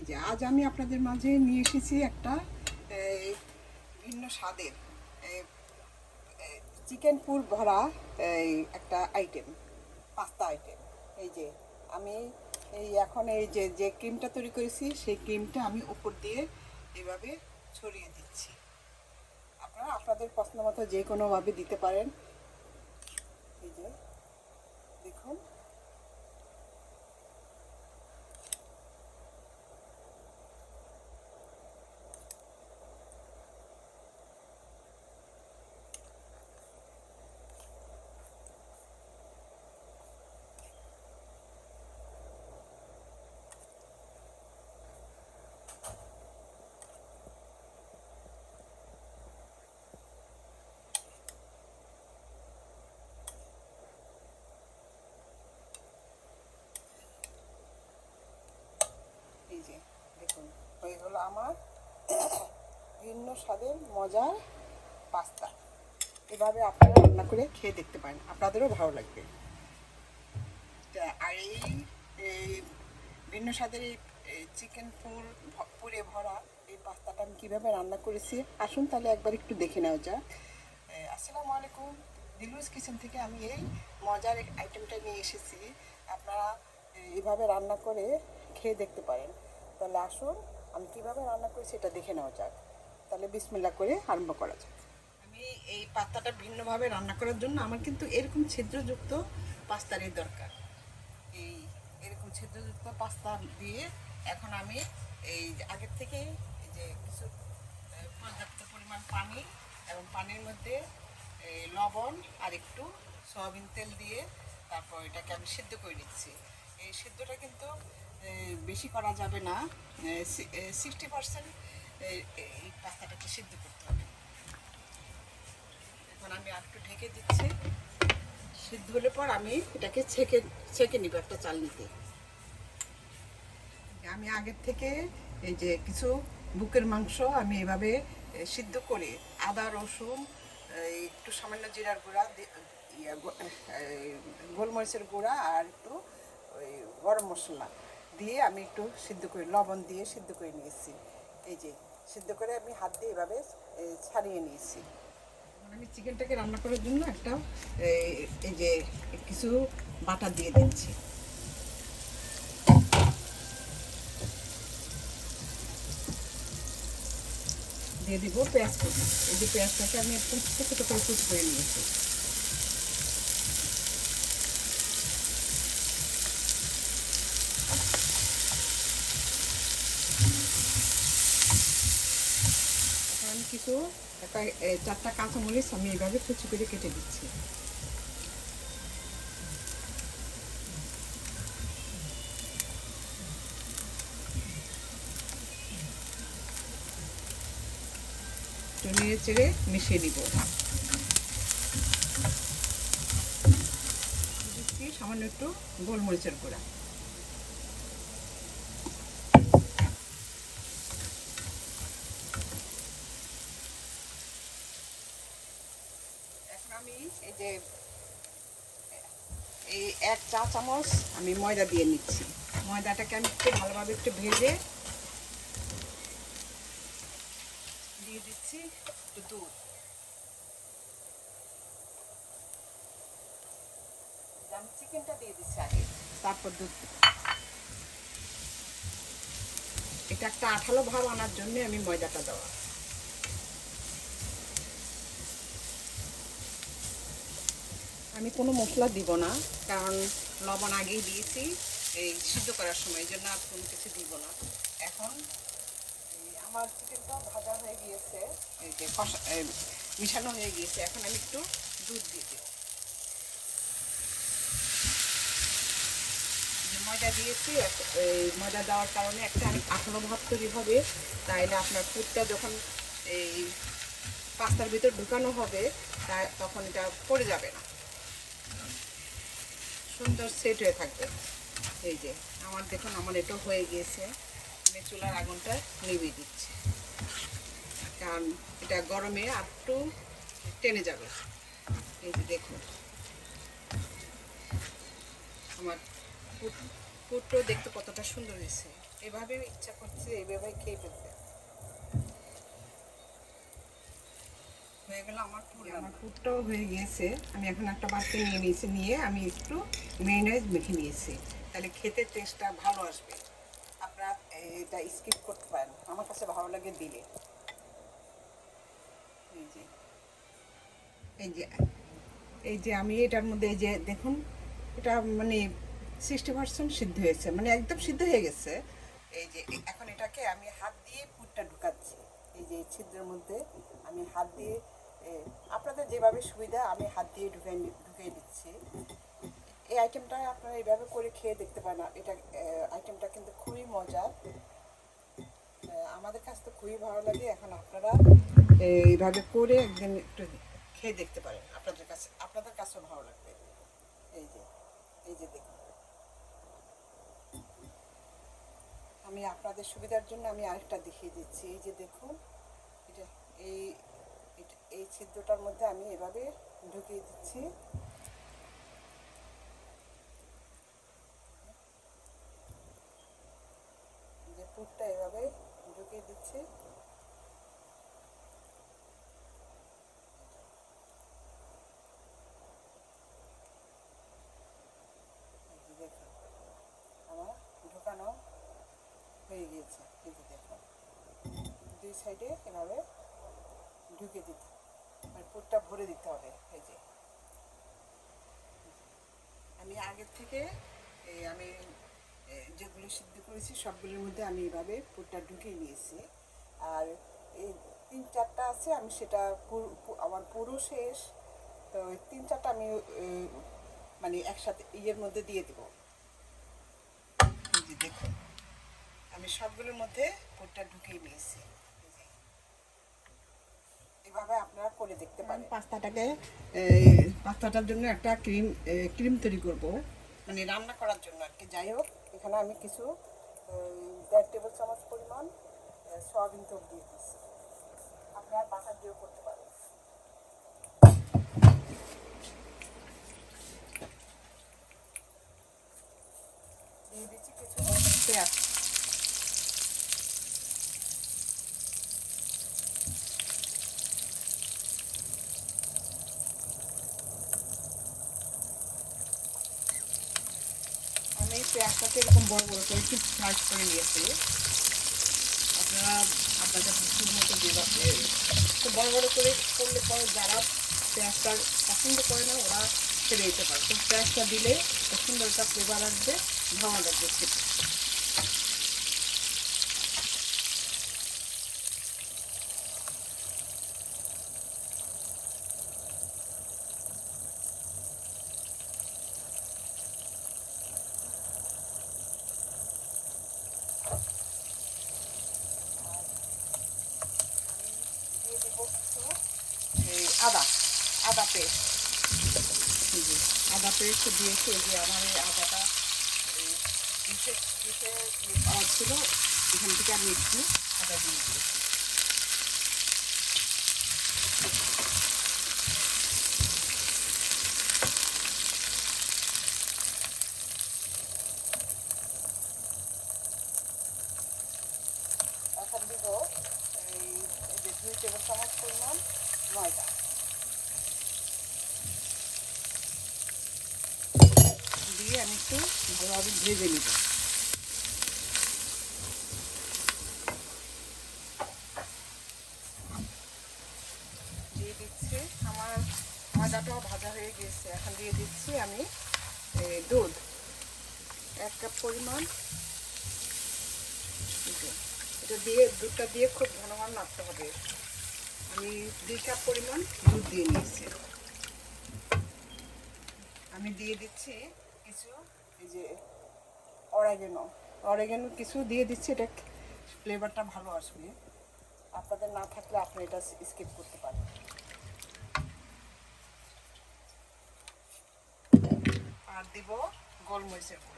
যে আজ আমি আপনাদের মাঝে নিয়ে এসেছি একটা ভিন্ন স্বাদের চিকেন পুর ভরা একটা আইটেম, পাস্তা আইটেম। এই যে আমি এখন যে ক্রিমটা তৈরি করেছি সেই ক্রিমটা আমি উপর দিয়ে এভাবে ছড়িয়ে দিচ্ছি। আপনারা আপনাদের পছন্দ মতো যে কোনোভাবে দিতে পারেন। এই যে দেখুন, এই যে দেখুন হয়ে গেল আমার ভিন্ন স্বাদের মজার পাস্তা। এভাবে আপনারা রান্না করে খেয়ে দেখতে পারেন, আপনাদেরও ভালো লাগবে। আর এই ভিন্ন স্বাদের এই চিকেন পুরে ভরা এই পাস্তাটা আমি কীভাবে রান্না করেছি আসুন তাহলে একবার একটু দেখে নেওয়া যাক। আসসালামু আলাইকুম, দিলুস কিচেন থেকে আমি এই মজার আইটেমটা নিয়ে এসেছি। আপনারা এইভাবে রান্না করে খেয়ে দেখতে পারেন। তাহলে আসুন আমি কীভাবে রান্না করেছি এটা দেখে নেওয়া যাক। তাহলে বিসমিল্লাহ করে আরম্ভ করা যাক। আমি এই পাস্তাটা ভিন্নভাবে রান্না করার জন্য আমার কিন্তু এরকম ছিদ্রযুক্ত পাস্তারই দরকার। এরকম ছিদ্রযুক্ত পাস্তা দিয়ে এখন আমি এই আগের থেকে এই যে কিছু পর্যাপ্ত পরিমাণ পানি এবং পানির মধ্যে লবণ আর একটু সয়াবিন তেল দিয়ে তারপর এটাকে আমি সিদ্ধ করে নিচ্ছি। এই সিদ্ধটা কিন্তু বেশি করা যাবে না, 60% এই পাস্তাটাকে সিদ্ধ করতে হবে। এখন আমি আর একটু ঢেকে দিচ্ছি। সিদ্ধ হলে পর আমি এটাকে ছেঁকে নিব একটা চালনিতে। আমি আগের থেকে এই যে কিছু বুকের মাংস আমি এভাবে সিদ্ধ করে আদা রসুন একটু সামান্য জিরার গুঁড়া, গোলমরিচের গুঁড়া আর একটু ওই গরম মশলা দিয়ে আমি একটু সিদ্ধ করে লবণ দিয়ে সিদ্ধ করে নিয়েছি। এই যে সিদ্ধ করে আমি হাত দিয়ে এভাবে ছাড়িয়ে নিয়েছি। আমি চিকেনটাকে রান্না করার জন্য একটা এই যে কিছু বাটা দিয়ে দিচ্ছি। দিয়ে দিব পেঁয়াজ কুচি। এই যে পেঁয়াজটাকে আমি একটু ছোটো ছোটো করে কুচি করে নিয়েছি। এখন আমি কিছু 4টা কাঁচামরিচ আমি এইভাবে কুচি করে কেটে দিচ্ছি। নেড়ে চেড়ে মিশিয়ে দিব। সামান্য একটু গোলমরিচের গুঁড়া। এখন আমি এই যে এই 1 চা চামচ আমি ময়দা দিয়ে নিচ্ছি। ময়দাটাকে আমি একটু ভালোভাবে একটু ভেজে দিয়ে দিচ্ছি একটু দুধ। আমি চিকেনটা দিয়ে দিচ্ছি আগে, তারপর দুধ। এটা একটা আঠালো ভাব আনার জন্য আমি ময়দাটা দেওয়া। আমি কোনো মশলা দিব না, কারণ লবণ আগেই দিয়েছি এই সিদ্ধ করার সময়, এই জন্য আর কোনো কিছু দিব না। এখন আমার চিকেনটা ভাজা হয়ে গিয়েছে, এই যে মিশানো হয়ে গিয়েছে। এখন আমি একটু দুধ দিয়ে দেব। ময়দা দিয়েছি, এই ময়দা দেওয়ার কারণে একটা আঠালো ভাব তৈরি হবে। তাইলে আপনার পুরটা যখন এই পাস্তার ভিতর ঢুকানো হবে তখন এটা পড়ে যাবে না, সুন্দর সেট হয়ে থাকবে। এই যে আমার দেখুন আমার এটা হয়ে গিয়েছে। আমি চুলার আগুনটা নিভিয়ে দিচ্ছি, কারণ এটা গরমে আর একটু টেনে যাবে। এই যে দেখুন আমার পুরটাও দেখতে কতটা সুন্দর হয়েছে। এভাবে ইচ্ছা করছে এইভাবে খেয়ে ফেলতে। হয়ে গেল আমার পুরটাও হয়ে গিয়েছে। আমি এখন একটা বাটি নিয়ে নিয়েছি, নিয়ে আমি একটু মেয়োনেজ মেখে নিয়েছি, তাহলে খেতে টেস্টটা ভালো আসবে। আপনারা এটা স্কিপ করতে পারেন, আমার কাছে ভালো লাগে দিলে। এই যে এই যে এই যে আমি এটার মধ্যে এই যে দেখুন, এটা মানে 60% সিদ্ধ হয়েছে, মানে একদম সিদ্ধ হয়ে গেছে। এই যে এখন এটাকে আমি হাত দিয়ে পুরটা ঢুকাচ্ছি। এই যে ছিদ্রের মধ্যে আমি হাত দিয়ে, আপনাদের যেভাবে সুবিধা আমি হাত দিয়ে ঢুকিয়ে দিচ্ছি। এই আইটেমটা আপনারা এইভাবে করে খেয়ে দেখতে পারেন। এটা আইটেমটা কিন্তু খুবই মজার, আমাদের কাছে তো খুবই ভালো লাগে। এখন আপনারা এইভাবে করে একদিন একটু খেয়ে দেখতে পারেন, আপনাদের কাছেও ভালো লাগবে। এই যে দেখুন, আমি আপনাদের সুবিধার জন্য আমি আরেকটা দেখিয়ে দিচ্ছি। এই যে দেখুন, এটা এই এই ছিদ্রটার মধ্যে আমি এভাবে ঢুকিয়ে দিচ্ছি। যে পুরটা এভাবে ঢুকিয়ে দিচ্ছি। দেখুন আমার ঢোকানো হয়ে গিয়েছে। এই যে দেখুন, দুই সাইডে এভাবে ঢুকে দিতে, মানে পুরটা ভরে দিতে হবে। এই যে আমি আগের থেকে আমি যেগুলো সিদ্ধ করেছি সবগুলোর মধ্যে আমি এভাবে পুরটা ঢুকিয়ে নিয়েছি। আর এই 3-4টা আছে, আমি সেটা আমার পুরো শেষ। তো ওই 3-4টা আমি মানে একসাথে ইয়ের মধ্যে দিয়ে দেবো। এই যে দেখুন, আমি সবগুলোর মধ্যে পুরটা ঢুকিয়ে নিয়েছি। এভাবে আপনারা করে দেখতে পারেন। পাস্তাটার জন্য একটা ক্রিম তৈরি করব, মানে রান্না করার জন্য আর কি। যাই হোক, এখানে আমি কিছু 1.5 টেবিল চামচ পরিমাণ সয়াবিন তেল দিয়ে দিচ্ছি। আপনারা বাটার দিয়েও করতে পারেন। দিয়ে দিচ্ছি কিছু পেঁয়াজ। আমি পেঁয়াজটাকে এরকম বড় বড় করে একটু স্লাইস করে নিয়েছি। আপনারা আপনাদের পছন্দ মতো তো বড় বড় করে করলে পরে যারা পেঁয়াজটা পছন্দ করে না ওরা ছেড়ে দিতে পারে। তো পেঁয়াজটা দিলে সুন্দর একটা ফ্লেভার আসবে, ভালো লাগবে খেতে। দিয়ে দেবো কিছু আদা আদা পেস্ট। আদা পেস্ট দিয়েছি। এই যে আমার এই আদাটা ডিশে পাওয়া ছিল, এখান থেকে আমি একটু আদা দিয়ে দিয়েছি। এখন দিব এই যে 2 টেবিল চামচ পরিমাণ ময়দা দিয়ে আমি একটু ভালোভাবে ভেজে নিব। দিয়ে দিচ্ছি, আমার ময়দাটাও ভাজা হয়ে গিয়েছে। এখন দিয়ে দিচ্ছি আমি দুধ 1 কাপ পরিমাণ। এটা দিয়ে দুধটা দিয়ে খুব ঘন ঘন নাড়তে হবে। আমি 2 কাপ পরিমাণ দুধ দিয়ে নিয়েছি। আমি দিয়ে দিচ্ছি কিছু এই যে অরেগানো কিছু দিয়ে দিচ্ছি, এটা ফ্লেভারটা ভালো আসবে। আপনাদের না থাকলে আপনি এটা স্কিপ করতে পারেন। আর দিব গোলমরিচের গুঁড়ো।